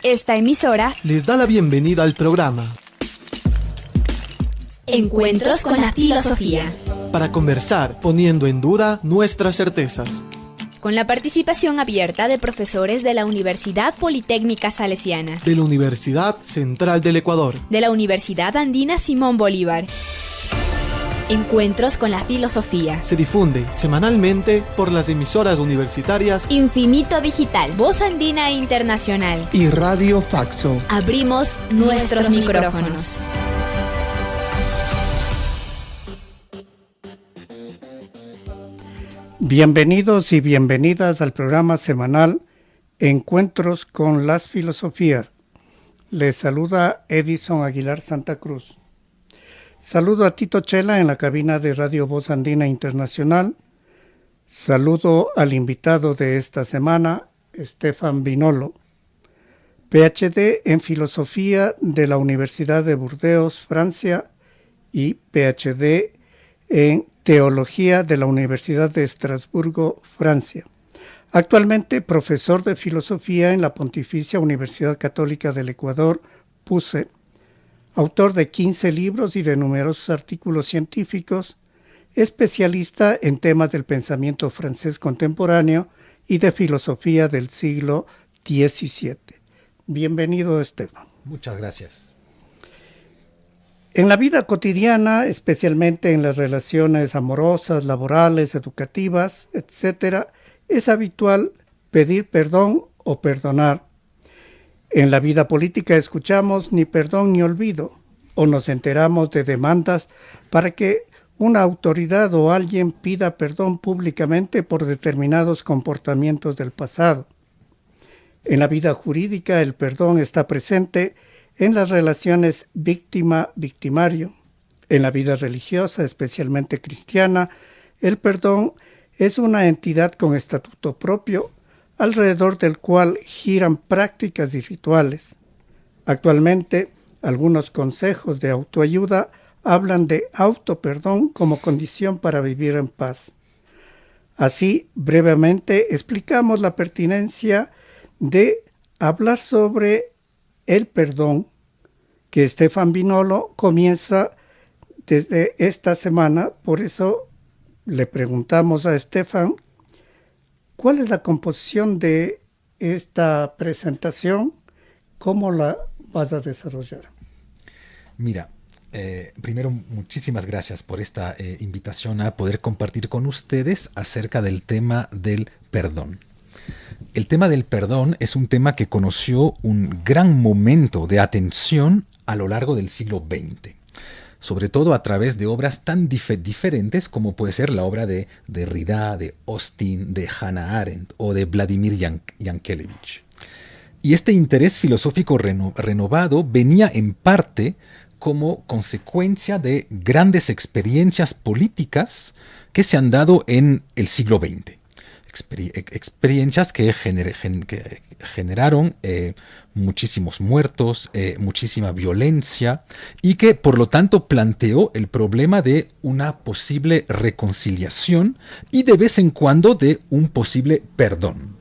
Esta emisora les da la bienvenida al programa Encuentros con la Filosofía, para conversar poniendo en duda nuestras certezas, con la participación abierta de profesores de la Universidad Politécnica Salesiana, de la Universidad Central del Ecuador, de la Universidad Andina Simón Bolívar. Encuentros con la Filosofía se difunde semanalmente por las emisoras universitarias Infinito Digital, Voz Andina Internacional y Radio Faxo. Abrimos nuestros micrófonos. Bienvenidos y bienvenidas al programa semanal Encuentros con las Filosofías. Les saluda Edison Aguilar Santa Cruz. Saludo a Tito Chela en la cabina de Radio Voz Andina Internacional. Saludo al invitado de esta semana, Stefan Vinolo, PhD en Filosofía de la Universidad de Burdeos, Francia, y PhD en Teología de la Universidad de Estrasburgo, Francia. Actualmente profesor de Filosofía en la Pontificia Universidad Católica del Ecuador, PUCE. Autor de 15 libros y de numerosos artículos científicos, especialista en temas del pensamiento francés contemporáneo y de filosofía del siglo XVII. Bienvenido, Estefan. Muchas gracias. En la vida cotidiana, especialmente en las relaciones amorosas, laborales, educativas, etc., es habitual pedir perdón o perdonar. En la vida política escuchamos ni perdón ni olvido, o nos enteramos de demandas para que una autoridad o alguien pida perdón públicamente por determinados comportamientos del pasado. En la vida jurídica el perdón está presente en las relaciones víctima-victimario. En la vida religiosa, especialmente cristiana, el perdón es una entidad con estatuto propio, alrededor del cual giran prácticas y rituales. Actualmente, algunos consejos de autoayuda hablan de autoperdón como condición para vivir en paz. Así, brevemente, explicamos la pertinencia de hablar sobre el perdón, que Stefan Vinolo comienza desde esta semana. Por eso le preguntamos a Stefan, ¿cuál es la composición de esta presentación? ¿Cómo la vas a desarrollar? Mira, primero muchísimas gracias por esta invitación a poder compartir con ustedes acerca del tema del perdón. El tema del perdón es un tema que conoció un gran momento de atención a lo largo del siglo XX. Sobre todo a través de obras tan diferentes como puede ser la obra de Derrida, de Austin, de Hannah Arendt o de Vladimir Yankelevich. Y este interés filosófico renovado venía en parte como consecuencia de grandes experiencias políticas que se han dado en el siglo XX. Experiencias que generaron muchísimos muertos, muchísima violencia, y que por lo tanto planteó el problema de una posible reconciliación y de vez en cuando de un posible perdón.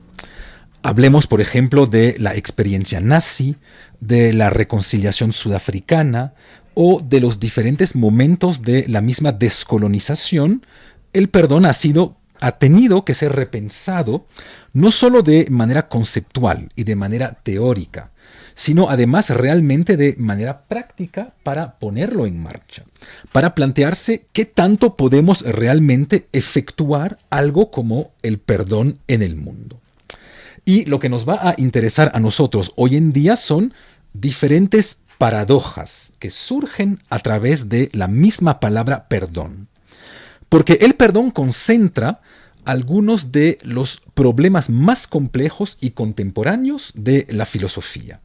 Hablemos, por ejemplo, de la experiencia nazi, de la reconciliación sudafricana o de los diferentes momentos de la misma descolonización. El perdón ha tenido que ser repensado no solo de manera conceptual y de manera teórica, sino además realmente de manera práctica para ponerlo en marcha, para plantearse qué tanto podemos realmente efectuar algo como el perdón en el mundo. Y lo que nos va a interesar a nosotros hoy en día son diferentes paradojas que surgen a través de la misma palabra perdón. Porque el perdón concentra algunos de los problemas más complejos y contemporáneos de la filosofía.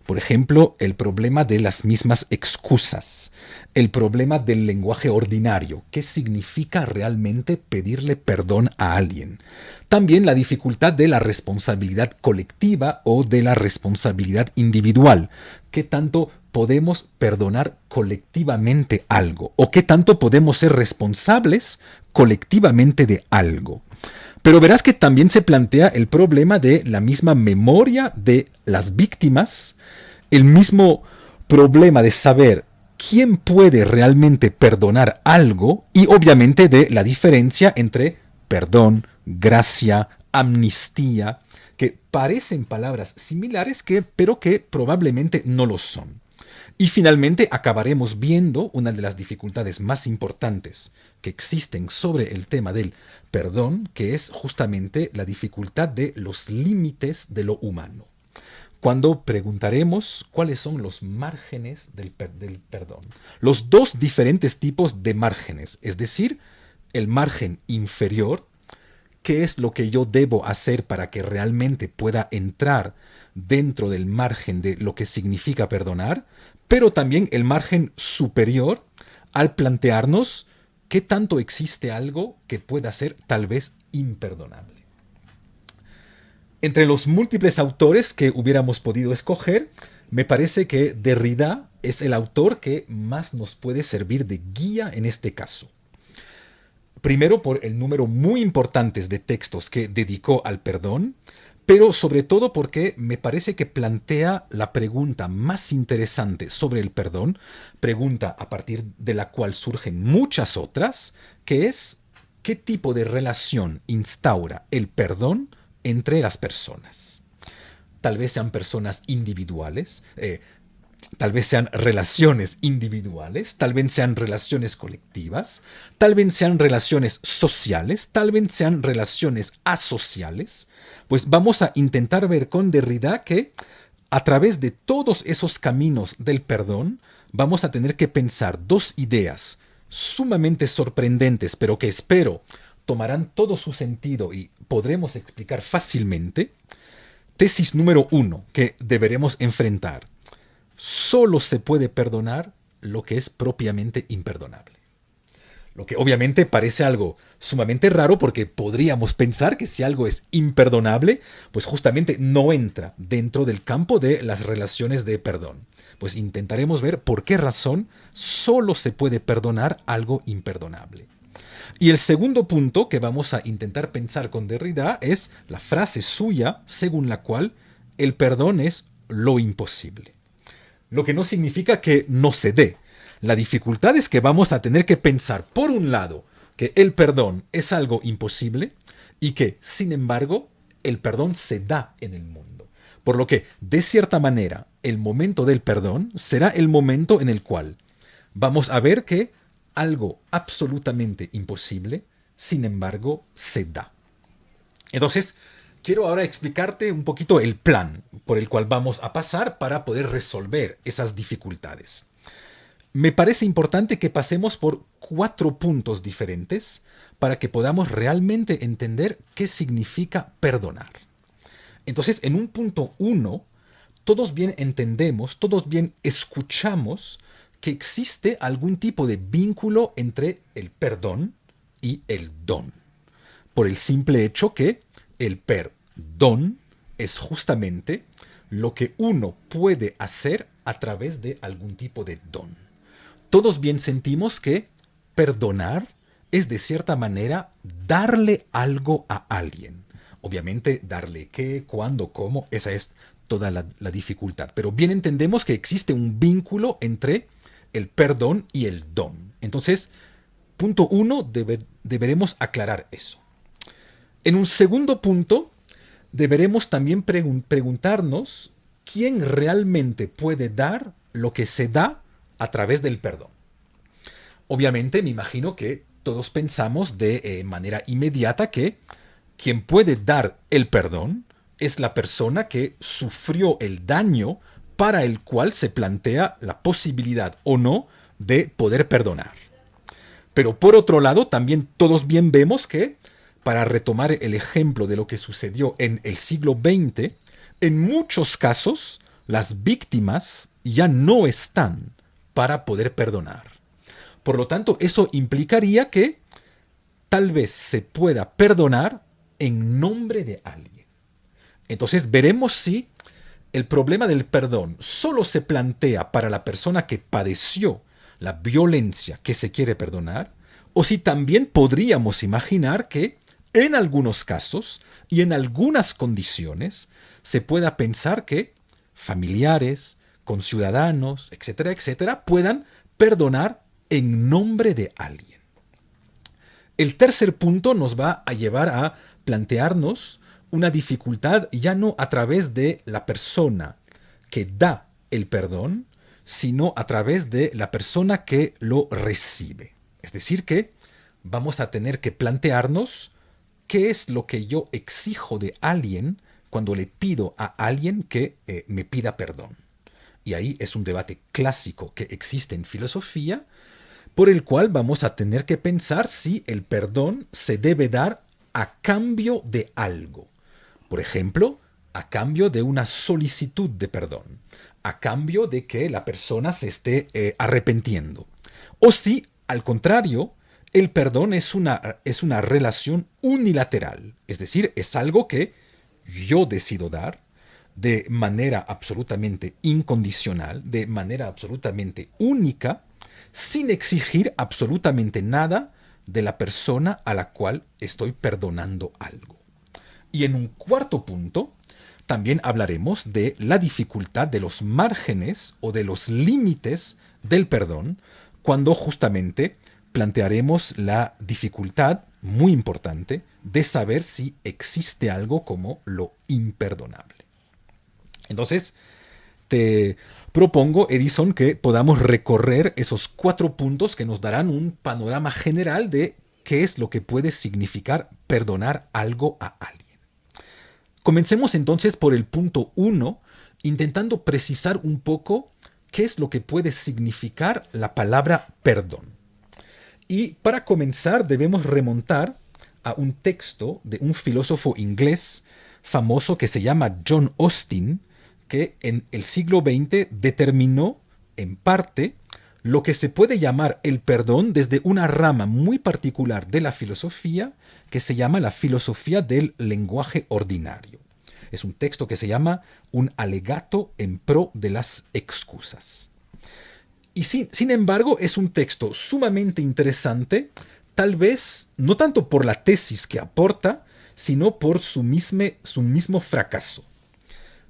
Por ejemplo, el problema de las mismas excusas, el problema del lenguaje ordinario, ¿qué significa realmente pedirle perdón a alguien? También la dificultad de la responsabilidad colectiva o de la responsabilidad individual, ¿qué tanto podemos perdonar colectivamente algo? ¿O qué tanto podemos ser responsables colectivamente de algo? Pero verás que también se plantea el problema de la misma memoria de las víctimas, el mismo problema de saber quién puede realmente perdonar algo y obviamente de la diferencia entre perdón, gracia, amnistía, que parecen palabras similares pero que probablemente no lo son. Y finalmente acabaremos viendo una de las dificultades más importantes que existen sobre el tema del perdón, que es justamente la dificultad de los límites de lo humano. Cuando preguntaremos cuáles son los márgenes del perdón. Los dos diferentes tipos de márgenes, es decir, el margen inferior, qué es lo que yo debo hacer para que realmente pueda entrar dentro del margen de lo que significa perdonar, pero también el margen superior al plantearnos qué tanto existe algo que pueda ser tal vez imperdonable. Entre los múltiples autores que hubiéramos podido escoger, me parece que Derrida es el autor que más nos puede servir de guía en este caso. Primero por el número muy importante de textos que dedicó al perdón, pero sobre todo porque me parece que plantea la pregunta más interesante sobre el perdón, pregunta a partir de la cual surgen muchas otras, que es ¿qué tipo de relación instaura el perdón entre las personas? Tal vez sean personas individuales, tal vez sean relaciones individuales, tal vez sean relaciones colectivas, tal vez sean relaciones sociales, tal vez sean relaciones asociales. Pues vamos a intentar ver con Derrida que a través de todos esos caminos del perdón vamos a tener que pensar dos ideas sumamente sorprendentes, pero que espero tomarán todo su sentido y podremos explicar fácilmente. Tesis número 1 que deberemos enfrentar. Solo se puede perdonar lo que es propiamente imperdonable. Lo que obviamente parece algo sumamente raro porque podríamos pensar que si algo es imperdonable, pues justamente no entra dentro del campo de las relaciones de perdón. Pues intentaremos ver por qué razón solo se puede perdonar algo imperdonable. Y el segundo punto que vamos a intentar pensar con Derrida es la frase suya según la cual el perdón es lo imposible. Lo que no significa que no se dé. La dificultad es que vamos a tener que pensar, por un lado, que el perdón es algo imposible y que, sin embargo, el perdón se da en el mundo. Por lo que, de cierta manera, el momento del perdón será el momento en el cual vamos a ver que algo absolutamente imposible, sin embargo, se da. Entonces, quiero ahora explicarte un poquito el plan por el cual vamos a pasar para poder resolver esas dificultades. Me parece importante que pasemos por 4 puntos diferentes para que podamos realmente entender qué significa perdonar. Entonces, en un punto 1, todos bien entendemos, todos bien escuchamos que existe algún tipo de vínculo entre el perdón y el don. Por el simple hecho que el perdón es justamente lo que uno puede hacer a través de algún tipo de don. Todos bien sentimos que perdonar es de cierta manera darle algo a alguien. Obviamente darle qué, cuándo, cómo, esa es toda la dificultad. Pero bien entendemos que existe un vínculo entre el perdón y el don. Entonces, punto 1, deberemos aclarar eso. En un segundo punto, deberemos también preguntarnos quién realmente puede dar lo que se da a través del perdón. Obviamente, me imagino que todos pensamos de manera inmediata que quien puede dar el perdón es la persona que sufrió el daño para el cual se plantea la posibilidad o no de poder perdonar. Pero por otro lado, también todos bien vemos que, para retomar el ejemplo de lo que sucedió en el siglo XX, en muchos casos las víctimas ya no están para poder perdonar. Por lo tanto, eso implicaría que tal vez se pueda perdonar en nombre de alguien. Entonces veremos si el problema del perdón solo se plantea para la persona que padeció la violencia que se quiere perdonar, o si también podríamos imaginar que en algunos casos y en algunas condiciones se pueda pensar que familiares, conciudadanos, etcétera, etcétera, puedan perdonar en nombre de alguien. El tercer punto nos va a llevar a plantearnos una dificultad ya no a través de la persona que da el perdón, sino a través de la persona que lo recibe. Es decir, que vamos a tener que plantearnos qué es lo que yo exijo de alguien cuando le pido a alguien que me pida perdón. Y ahí es un debate clásico que existe en filosofía, por el cual vamos a tener que pensar si el perdón se debe dar a cambio de algo. Por ejemplo, a cambio de una solicitud de perdón, a cambio de que la persona se esté arrepintiendo. O si, al contrario, el perdón es una relación unilateral, es decir, es algo que yo decido dar de manera absolutamente incondicional, de manera absolutamente única, sin exigir absolutamente nada de la persona a la cual estoy perdonando algo. Y en un cuarto punto, también hablaremos de la dificultad de los márgenes o de los límites del perdón, cuando justamente plantearemos la dificultad muy importante de saber si existe algo como lo imperdonable. Entonces, te propongo, Edison, que podamos recorrer esos 4 puntos que nos darán un panorama general de qué es lo que puede significar perdonar algo a alguien. Comencemos entonces por el punto 1, intentando precisar un poco qué es lo que puede significar la palabra perdón. Y para comenzar debemos remontar a un texto de un filósofo inglés famoso que se llama John Austin, que en el siglo XX determinó, en parte, lo que se puede llamar el perdón desde una rama muy particular de la filosofía, que se llama la filosofía del lenguaje ordinario. Es un texto que se llama Un alegato en pro de las excusas. Y sin embargo, es un texto sumamente interesante, tal vez no tanto por la tesis que aporta, sino por su mismo fracaso.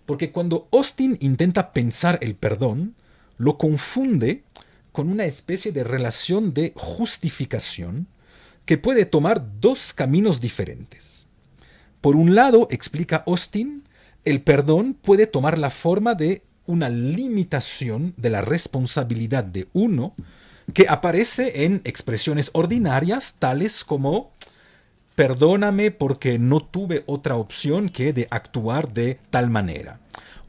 Porque cuando Austin intenta pensar el perdón, lo confunde con una especie de relación de justificación que puede tomar 2 caminos diferentes. Por un lado, explica Austin, el perdón puede tomar la forma de una limitación de la responsabilidad de uno que aparece en expresiones ordinarias tales como perdóname porque no tuve otra opción que de actuar de tal manera.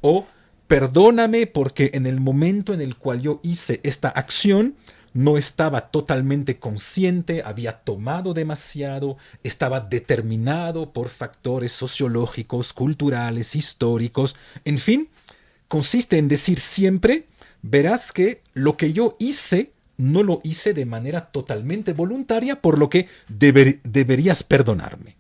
O perdóname porque en el momento en el cual yo hice esta acción no estaba totalmente consciente, había tomado demasiado, estaba determinado por factores sociológicos, culturales, históricos, en fin, consiste en decir siempre, verás que lo que yo hice no lo hice de manera totalmente voluntaria, por lo que deberías perdonarme.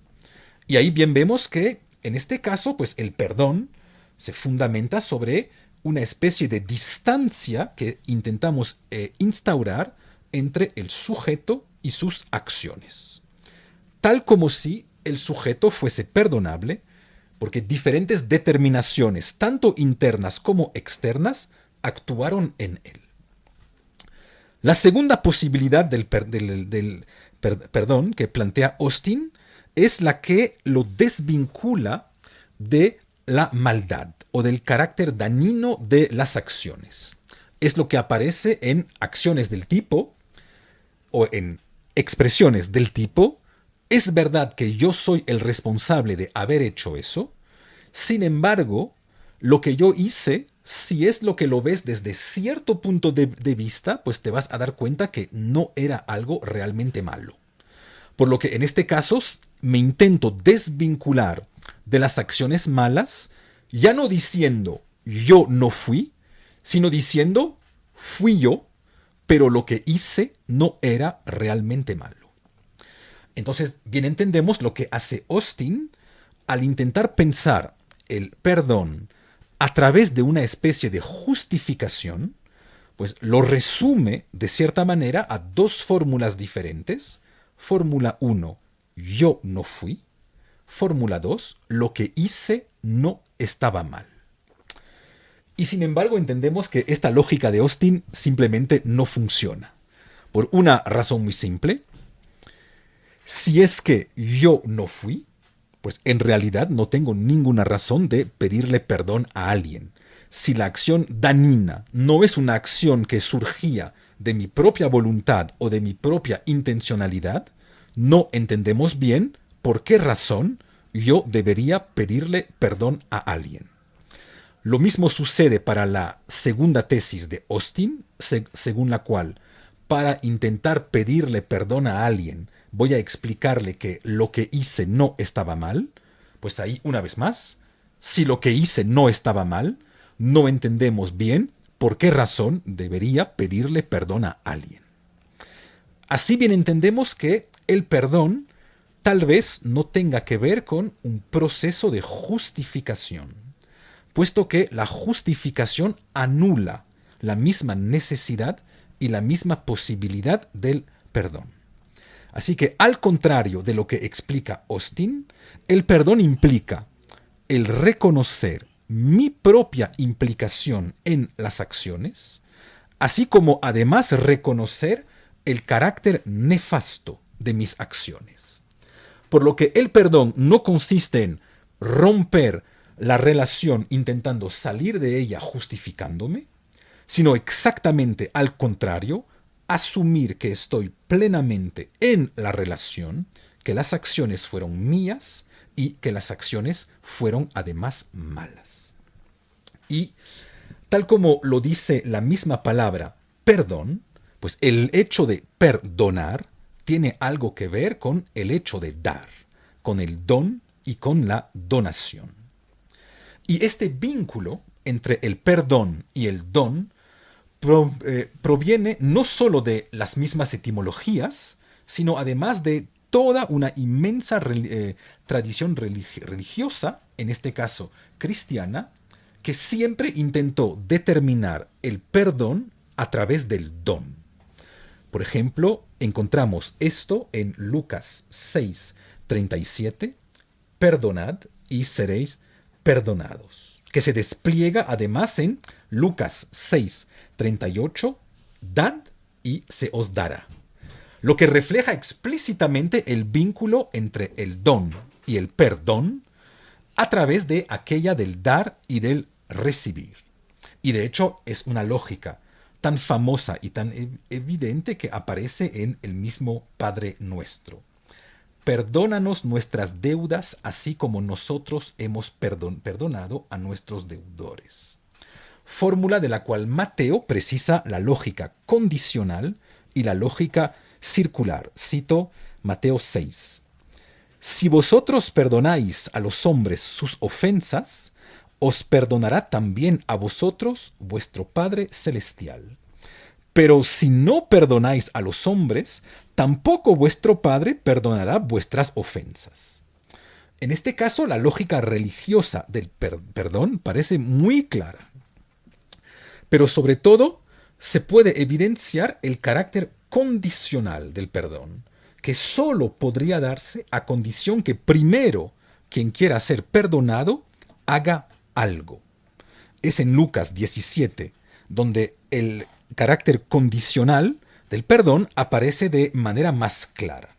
Y ahí bien vemos que en este caso, pues el perdón se fundamenta sobre una especie de distancia que intentamos instaurar entre el sujeto y sus acciones. Tal como si el sujeto fuese perdonable, porque diferentes determinaciones, tanto internas como externas, actuaron en él. La segunda posibilidad del perdón que plantea Austin es la que lo desvincula de la maldad o del carácter dañino de las acciones. Es lo que aparece en acciones del tipo o en expresiones del tipo, es verdad que yo soy el responsable de haber hecho eso, sin embargo, lo que yo hice, si es lo que lo ves desde cierto punto de vista, pues te vas a dar cuenta que no era algo realmente malo. Por lo que en este caso me intento desvincular de las acciones malas, ya no diciendo yo no fui, sino diciendo fui yo, pero lo que hice no era realmente malo. Entonces, bien entendemos lo que hace Austin al intentar pensar el perdón a través de una especie de justificación, pues lo resume de cierta manera a 2 fórmulas diferentes. Fórmula 1, yo no fui, Fórmula 2, lo que hice no estaba mal. Y sin embargo entendemos que esta lógica de Austin simplemente no funciona. Por una razón muy simple. Si es que yo no fui, pues en realidad no tengo ninguna razón de pedirle perdón a alguien. Si la acción dañina no es una acción que surgía de mi propia voluntad o de mi propia intencionalidad, no entendemos bien por qué razón yo debería pedirle perdón a alguien. Lo mismo sucede para la segunda tesis de Austin, según la cual, para intentar pedirle perdón a alguien, voy a explicarle que lo que hice no estaba mal. Pues ahí, una vez más, si lo que hice no estaba mal, no entendemos bien por qué razón debería pedirle perdón a alguien. Así bien entendemos que el perdón tal vez no tenga que ver con un proceso de justificación, puesto que la justificación anula la misma necesidad y la misma posibilidad del perdón. Así que, al contrario de lo que explica Austin, el perdón implica el reconocer mi propia implicación en las acciones, así como además reconocer el carácter nefasto de mis acciones. Por lo que el perdón no consiste en romper la relación intentando salir de ella justificándome, sino exactamente al contrario, asumir que estoy plenamente en la relación, que las acciones fueron mías y que las acciones fueron además malas. Y tal como lo dice la misma palabra perdón, pues el hecho de perdonar tiene algo que ver con el hecho de dar, con el don y con la donación. Y este vínculo entre el perdón y el don proviene no solo de las mismas etimologías, sino además de toda una inmensa tradición religiosa, en este caso cristiana, que siempre intentó determinar el perdón a través del don. Por ejemplo, encontramos esto en Lucas 6:37, perdonad y seréis perdonados, que se despliega además en Lucas 6:38, dad y se os dará, lo que refleja explícitamente el vínculo entre el don y el perdón a través de aquella del dar y del recibir. Y de hecho es una lógica tan famosa y tan evidente que aparece en el mismo Padre Nuestro. Perdónanos nuestras deudas, así como nosotros hemos perdonado a nuestros deudores. Fórmula de la cual Mateo precisa la lógica condicional y la lógica circular. Cito Mateo 6. Si vosotros perdonáis a los hombres sus ofensas, os perdonará también a vosotros vuestro Padre Celestial. Pero si no perdonáis a los hombres, tampoco vuestro Padre perdonará vuestras ofensas. En este caso, la lógica religiosa del perdón parece muy clara. Pero sobre todo, se puede evidenciar el carácter condicional del perdón, que solo podría darse a condición que primero quien quiera ser perdonado haga algo. Es en Lucas 17, donde el carácter condicional del perdón aparece de manera más clara,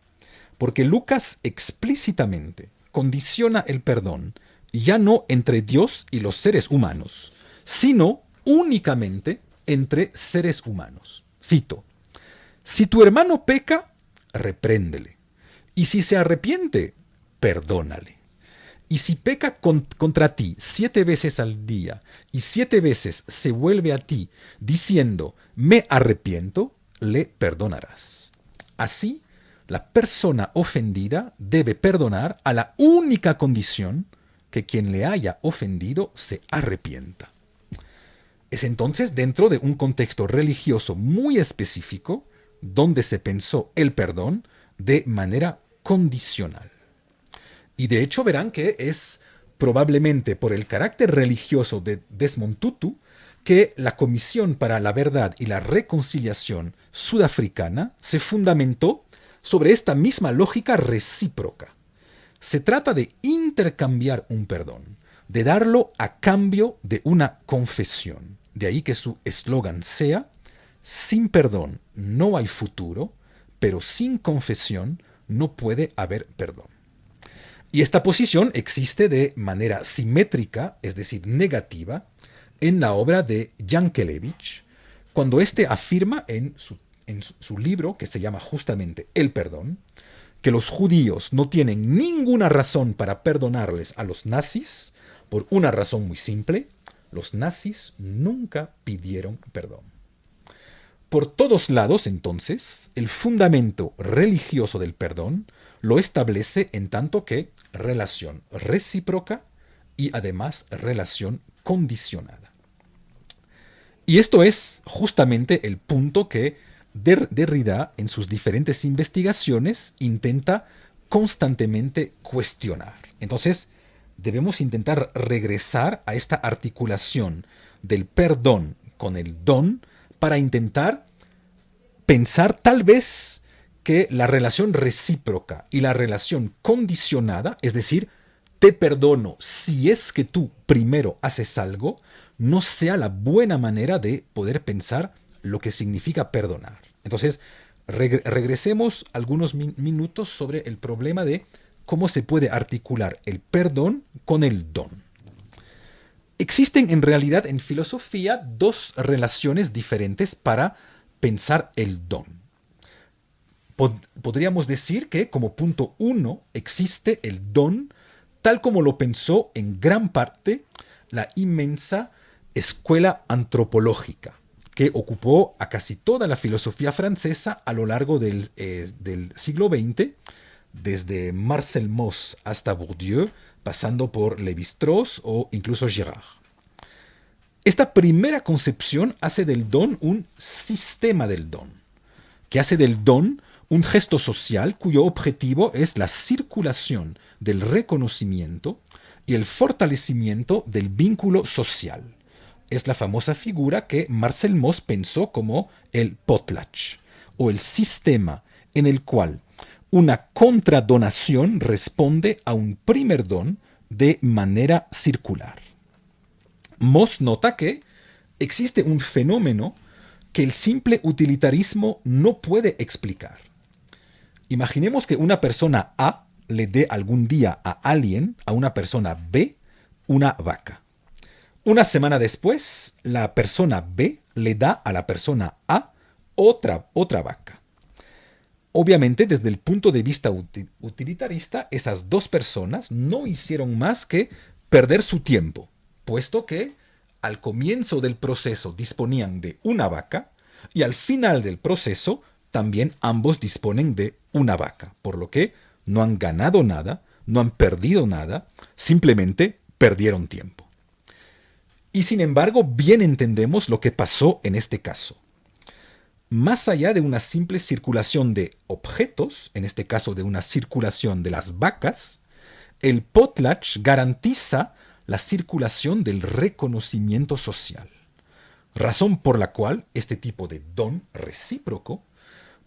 porque Lucas explícitamente condiciona el perdón ya no entre Dios y los seres humanos, sino únicamente entre seres humanos. Cito: si tu hermano peca, repréndele, y si se arrepiente, perdónale. Y si peca contra ti 7 veces al día y 7 veces se vuelve a ti diciendo, me arrepiento, le perdonarás. Así, la persona ofendida debe perdonar a la única condición que quien le haya ofendido se arrepienta. Es entonces dentro de un contexto religioso muy específico donde se pensó el perdón de manera condicional. Y de hecho verán que es probablemente por el carácter religioso de Desmond Tutu que la Comisión para la Verdad y la Reconciliación sudafricana se fundamentó sobre esta misma lógica recíproca. se trata de intercambiar un perdón, de darlo a cambio de una confesión. De ahí que su eslogan sea: sin perdón no hay futuro, pero sin confesión no puede haber perdón. Y esta posición existe de manera simétrica, es decir, negativa, en la obra de Yankelevich, cuando éste afirma en su libro, que se llama justamente El perdón, que los judíos no tienen ninguna razón para perdonarles a los nazis, por una razón muy simple: los nazis nunca pidieron perdón. Por todos lados, entonces, el fundamento religioso del perdón lo establece en tanto que relación recíproca y además relación condicionada. Y esto es justamente el punto que Derrida en sus diferentes investigaciones intenta constantemente cuestionar. Entonces, debemos intentar regresar a esta articulación del perdón con el don para intentar pensar tal vez que la relación recíproca y la relación condicionada, es decir, te perdono si es que tú primero haces algo, no sea la buena manera de poder pensar lo que significa perdonar. Entonces, regresemos algunos minutos sobre el problema de cómo se puede articular el perdón con el don. Existen en realidad en filosofía dos relaciones diferentes para pensar el don. Podríamos decir que como punto 1 existe el don tal como lo pensó en gran parte la inmensa escuela antropológica, que ocupó a casi toda la filosofía francesa a lo largo del siglo XX, desde Marcel Mauss hasta Bourdieu, pasando por Lévi-Strauss o incluso Girard. Esta primera concepción hace del don un sistema del don, que hace del don un gesto social cuyo objetivo es la circulación del reconocimiento y el fortalecimiento del vínculo social. Es la famosa figura que Marcel Mauss pensó como el potlatch, o el sistema en el cual una contradonación responde a un primer don de manera circular. Mauss nota que existe un fenómeno que el simple utilitarismo no puede explicar. Imaginemos que una persona A le dé algún día a alguien, a una persona B, una vaca. Una semana después, la persona B le da a la persona A otra vaca. Obviamente, desde el punto de vista utilitarista, esas dos personas no hicieron más que perder su tiempo, puesto que al comienzo del proceso disponían de una vaca y al final del proceso también ambos disponen de una vaca, por lo que no han ganado nada, no han perdido nada, simplemente perdieron tiempo. Y sin embargo, bien entendemos lo que pasó en este caso. Más allá de una simple circulación de objetos, en este caso de una circulación de las vacas, el potlatch garantiza la circulación del reconocimiento social, razón por la cual este tipo de don recíproco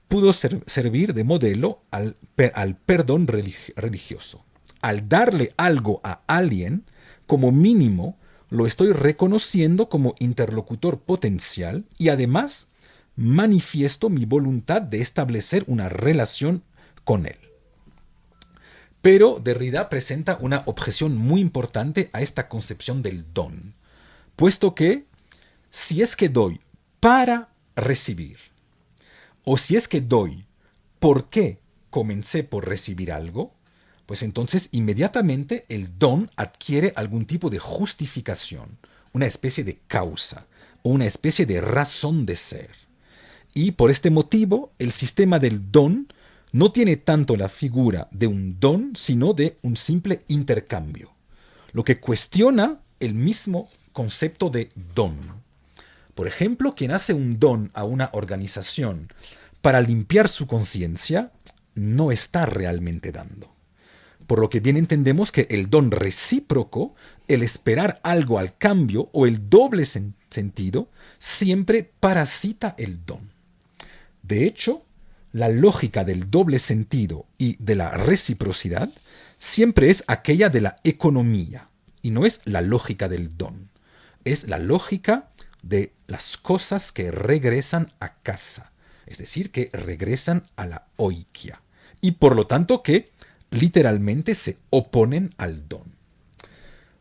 pudo servir de modelo al perdón religioso. Al darle algo a alguien, como mínimo, lo estoy reconociendo como interlocutor potencial y además manifiesto mi voluntad de establecer una relación con él. Pero Derrida presenta una objeción muy importante a esta concepción del don, puesto que si es que doy para recibir, o si es que doy porque comencé por recibir algo, pues entonces inmediatamente el don adquiere algún tipo de justificación, una especie de causa o una especie de razón de ser. Y por este motivo el sistema del don no tiene tanto la figura de un don, sino de un simple intercambio, lo que cuestiona el mismo concepto de don. Por ejemplo, quien hace un don a una organización para limpiar su conciencia, no está realmente dando. Por lo que bien entendemos que el don recíproco, el esperar algo al cambio o el doble sentido, siempre parasita el don. De hecho, la lógica del doble sentido y de la reciprocidad siempre es aquella de la economía, y no es la lógica del don. Es la lógica de las cosas que regresan a casa, es decir, que regresan a la oikia, y por lo tanto que literalmente se oponen al don.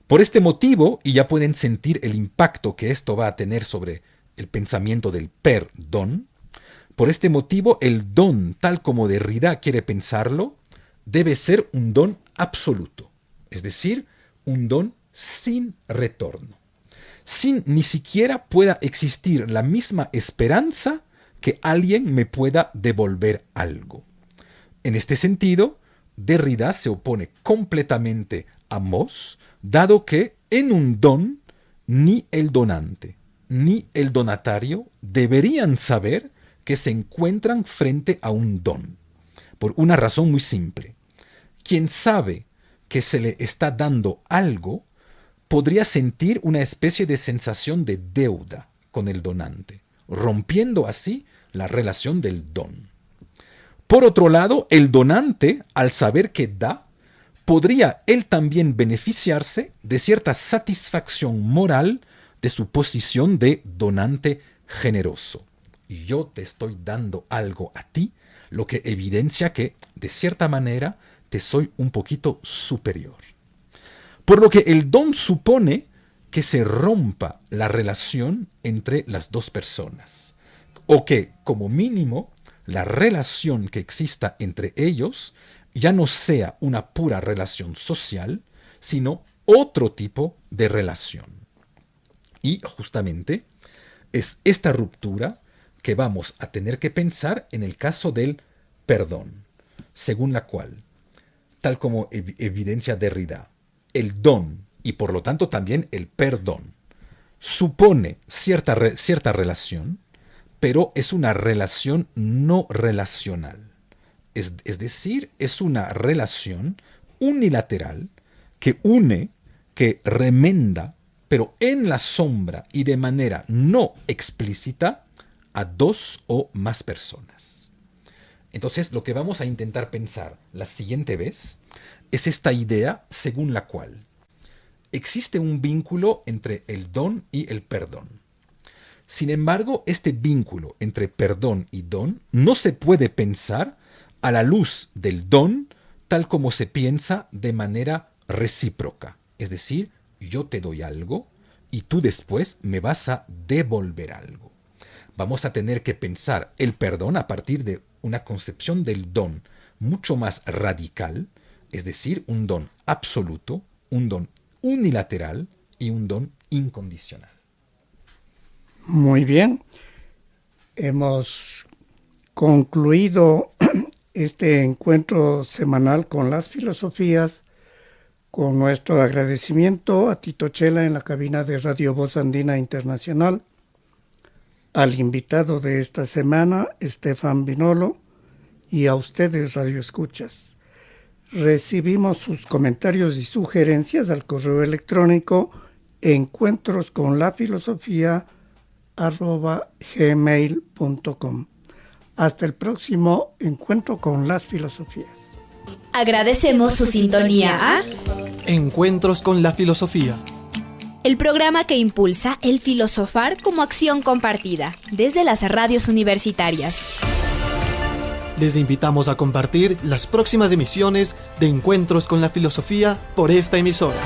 Por este motivo, y ya pueden sentir el impacto que esto va a tener sobre el pensamiento del perdón, por este motivo el don, tal como Derrida quiere pensarlo, debe ser un don absoluto, es decir, un don sin retorno, sin ni siquiera pueda existir la misma esperanza que alguien me pueda devolver algo. En este sentido, Derrida se opone completamente a Mauss, dado que en un don ni el donante ni el donatario deberían saber que se encuentran frente a un don, por una razón muy simple. Quien sabe que se le está dando algo podría sentir una especie de sensación de deuda con el donante, rompiendo así la relación del don. Por otro lado, el donante, al saber que da, podría él también beneficiarse de cierta satisfacción moral de su posición de donante generoso. Y yo te estoy dando algo a ti, lo que evidencia que, de cierta manera, te soy un poquito superior. Por lo que el don supone que se rompa la relación entre las dos personas, o que, como mínimo, la relación que exista entre ellos ya no sea una pura relación social, sino otro tipo de relación. Y justamente es esta ruptura que vamos a tener que pensar en el caso del perdón, según la cual, tal como evidencia Derrida, el don y por lo tanto también el perdón supone cierta relación, pero es una relación no relacional. Es decir, es una relación unilateral que une, que remenda, pero en la sombra y de manera no explícita, a dos o más personas. Entonces, lo que vamos a intentar pensar la siguiente vez es esta idea según la cual existe un vínculo entre el don y el perdón. Sin embargo, este vínculo entre perdón y don no se puede pensar a la luz del don tal como se piensa de manera recíproca. Es decir, yo te doy algo y tú después me vas a devolver algo. Vamos a tener que pensar el perdón a partir de una concepción del don mucho más radical, es decir, un don absoluto, un don unilateral y un don incondicional. Muy bien. Hemos concluido este encuentro semanal con las filosofías, con nuestro agradecimiento a Tito Chela en la cabina de Radio Voz Andina Internacional, al invitado de esta semana, Estefan Binolo, y a ustedes, Radio Escuchas. Recibimos sus comentarios y sugerencias al correo electrónico encuentrosconlafilosofía@gmail.com. Hasta el próximo encuentro con las filosofías. Agradecemos su sintonía a Encuentros con la filosofía. el programa que impulsa el filosofar como acción compartida desde las radios universitarias. Les invitamos a compartir las próximas emisiones de Encuentros con la filosofía por esta emisora.